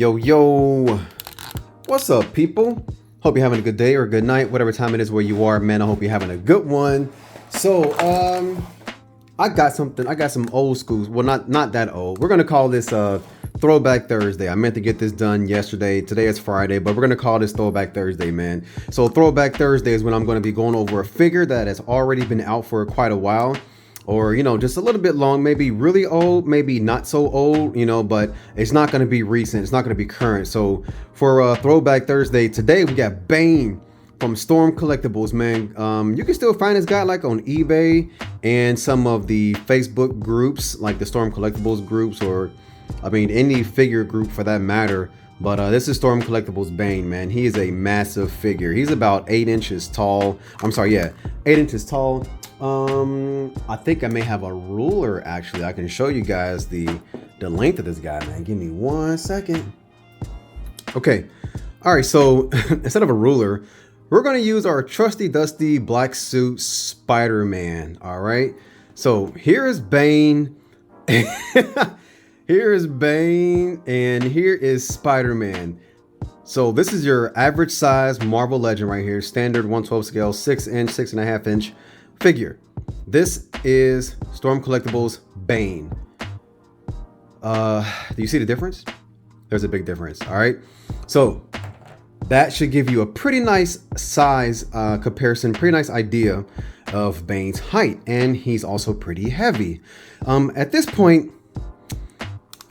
Yo, yo, what's up, people? Hope you're having a good day or a good night, whatever time it is where you are, man. I hope you're having a good one. So, I got some old schools. Well, not that old. We're gonna call this Throwback Thursday. I meant to get this done yesterday. Today is Friday, but we're gonna call this Throwback Thursday, man. So Throwback Thursday is when I'm gonna be going over a figure that has already been out for quite a while. Or, you know, just a little bit long, maybe really old, maybe not so old, you know, but it's not going to be recent. It's not going to be current. So for Throwback Thursday today, we got Bane from Storm Collectibles, man. You can still find this guy like on eBay and some of the Facebook groups, like the Storm Collectibles groups, or I mean, any figure group for that matter. But this is Storm Collectibles Bane, man. He is a massive figure. He's about 8 inches tall. I'm sorry, yeah, 8 inches tall. I think I may have a ruler actually. I can show you guys the length of this guy, man. Give me 1 second. Okay. All right, so instead of a ruler, we're going to use our trusty dusty black suit Spider-Man. All right. So here is Bane. Here is Bane and here is Spider-Man. So this is your average size Marvel Legend right here. Standard 1/12 scale, 6 inch, 6.5 inch figure. This is Storm Collectibles Bane. Do you see the difference? There's a big difference. All right. So that should give you a pretty nice size comparison, pretty nice idea of Bane's height. And he's also pretty heavy. At this point,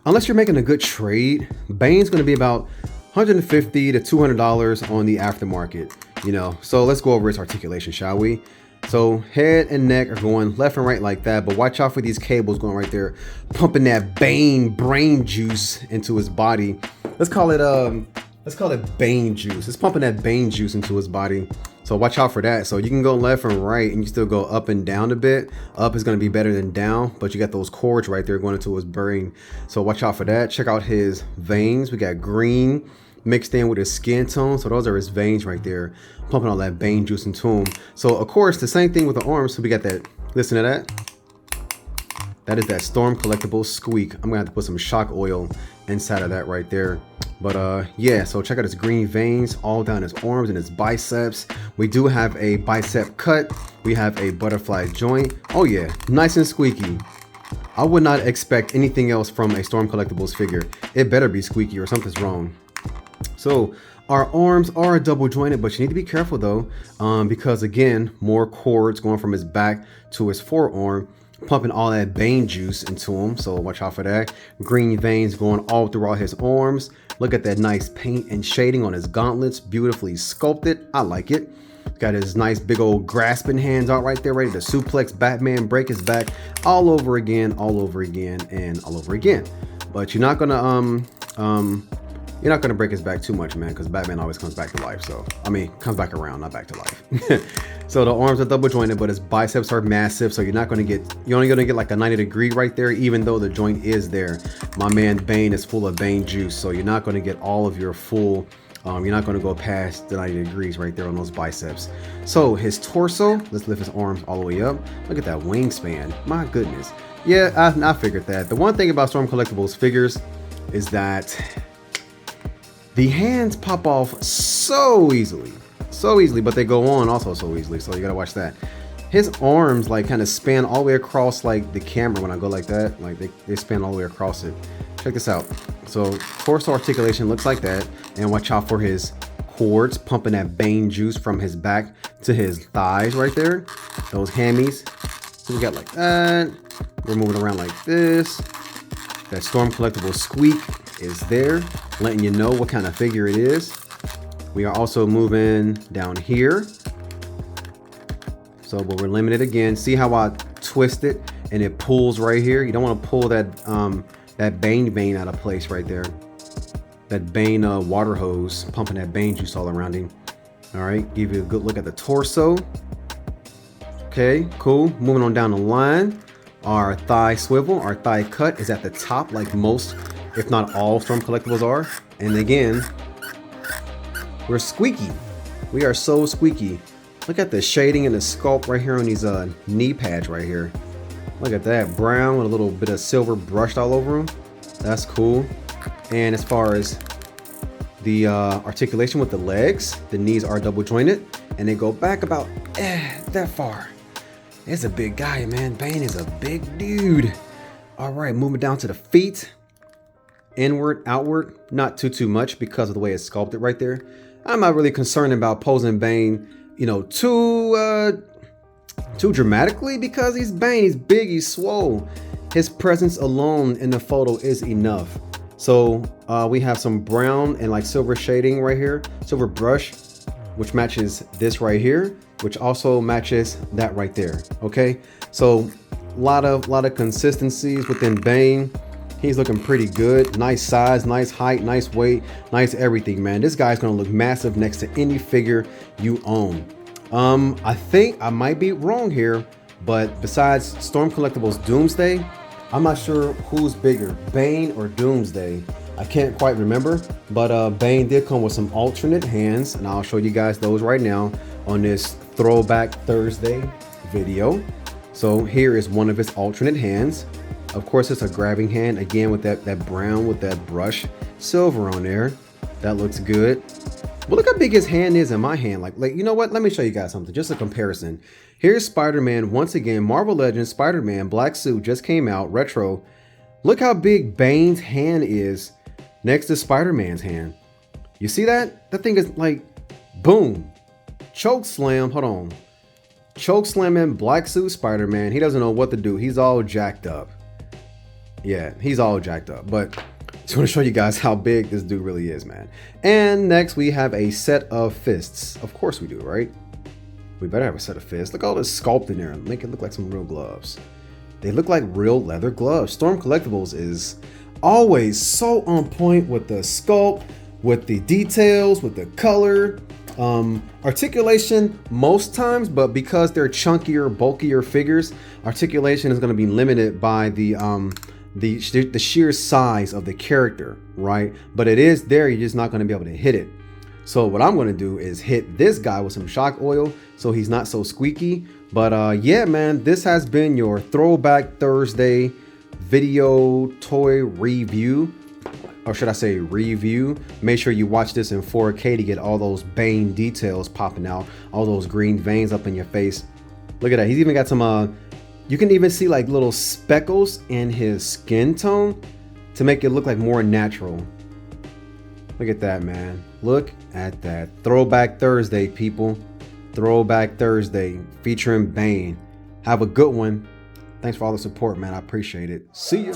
unless you're making a good trade, Bane's going to be about $150 to $200 on the aftermarket, you know. So let's go over its articulation, shall we? So head and neck are going left and right like that, but watch out for these cables going right there, pumping that Bane brain juice into his body. Let's call it Bane juice. It's pumping that Bane juice into his body. So watch out for that. So you can go left and right and you still go up and down a bit. Up is going to be better than down, but you got those cords right there going into his brain. So watch out for that. Check out his veins. We got green mixed in with his skin tone. So those are his veins right there, pumping all that Bane juice into him. So of course, the same thing with the arms. So we got that, listen to that. That is that Storm Collectibles squeak. I'm gonna have to put some shock oil inside of that right there. But yeah, so check out his green veins all down his arms and his biceps. We do have a bicep cut. We have a butterfly joint. Oh yeah, nice and squeaky. I would not expect anything else from a Storm Collectibles figure. It better be squeaky or something's wrong. So our arms are double jointed, but you need to be careful though, because again, more cords going from his back to his forearm, pumping all that Bane juice into him. So watch out for that. Green veins going all throughout his arms. Look at that nice paint and shading on his gauntlets, beautifully sculpted. I like it. Got his nice big old grasping hands out right there, ready to suplex Batman, break his back all over again, and all over again. But you're not gonna break his back too much, man, because Batman always comes back to life. So I mean, comes back around, not back to life. So the arms are double jointed, but his biceps are massive. So you're only gonna get like a 90 degree right there, even though the joint is there. My man Bane is full of Bane juice, so you're not gonna get all of your full. You're not gonna go past the 90 degrees right there on those biceps. So his torso, let's lift his arms all the way up. Look at that wingspan. My goodness. Yeah, I figured that. The one thing about Storm Collectibles figures is that the hands pop off so easily, but they go on also so easily. So you gotta watch that. His arms like kind of span all the way across like the camera when I go like that. Like they span all the way across it. Check this out. So torso articulation looks like that. And watch out for his cords pumping that Bane juice from his back to his thighs right there. Those hammies. So we got like that. We're moving around like this. That Storm Collectibles squeak is there, letting you know what kind of figure it is. We are also moving down here. So, but we're limited again. See how I twist it and it pulls right here? You don't want to pull that that Bane vein out of place right there. That Bane water hose pumping that Bane juice all around him. All right, give you a good look at the torso. Okay, cool. Moving on down the line. Our thigh swivel, our thigh cut is at the top like most, if not all, Storm Collectibles are. And again, we're squeaky. We are so squeaky. Look at the shading and the sculpt right here on these knee pads right here. Look at that, brown with a little bit of silver brushed all over them. That's cool. And as far as the articulation with the legs. The knees are double jointed and they go back about that far. It's a big guy, man. Bane is a big dude. All right, moving down to the feet. Inward, outward, not too much because of the way it's sculpted right there. I'm not really concerned about posing Bane, you know, too dramatically because he's Bane. He's big, he's swole. His presence alone in the photo is enough. So we have some brown and like silver shading right here, silver brush, which matches this right here, which also matches that right there. Okay, so a lot of consistencies within Bane. He's looking pretty good. Nice size, nice height, nice weight, nice everything, man. This guy's gonna look massive next to any figure you own. I think I might be wrong here, but besides Storm Collectibles Doomsday, I'm not sure who's bigger, Bane or Doomsday. I can't quite remember, but Bane did come with some alternate hands, and I'll show you guys those right now on this Throwback Thursday video. So here is one of his alternate hands. Of course, it's a grabbing hand, again with that brown with that brush silver on there. That looks good. But look how big his hand is in my hand. Like, you know what? Let me show you guys something, just a comparison. Here's Spider-Man once again, Marvel Legends, Spider-Man, black suit just came out, retro. Look how big Bane's hand is next to Spider-Man's hand. You see that? That thing is like, boom. Choke slam, hold on. Choke slamming black suit Spider-Man. He doesn't know what to do. He's all jacked up. Yeah, he's all jacked up, but just want to show you guys how big this dude really is, man. And next we have a set of fists. Of course we do, right? We better have a set of fists. Look at all this sculpt in there. Make it look like some real gloves. They look like real leather gloves. Storm Collectibles is always so on point with the sculpt, with the details, with the color. Articulation most times, but because they're chunkier, bulkier figures, articulation is going to be limited by the sheer size of the character, right? But it is there, you're just not going to be able to hit it. So what I'm going to do is hit this guy with some shock oil so he's not so squeaky. But yeah, man, this has been your Throwback Thursday video toy review, or should I say review. Make sure you watch this in 4K to get all those Bane details popping out, all those green veins up in your face. Look at that. He's even got some you can even see like little speckles in his skin tone to make it look like more natural. Look at that, man. Look at that. Throwback Thursday, people. Throwback Thursday featuring Bane. Have a good one. Thanks for all the support, man. I appreciate it. See ya.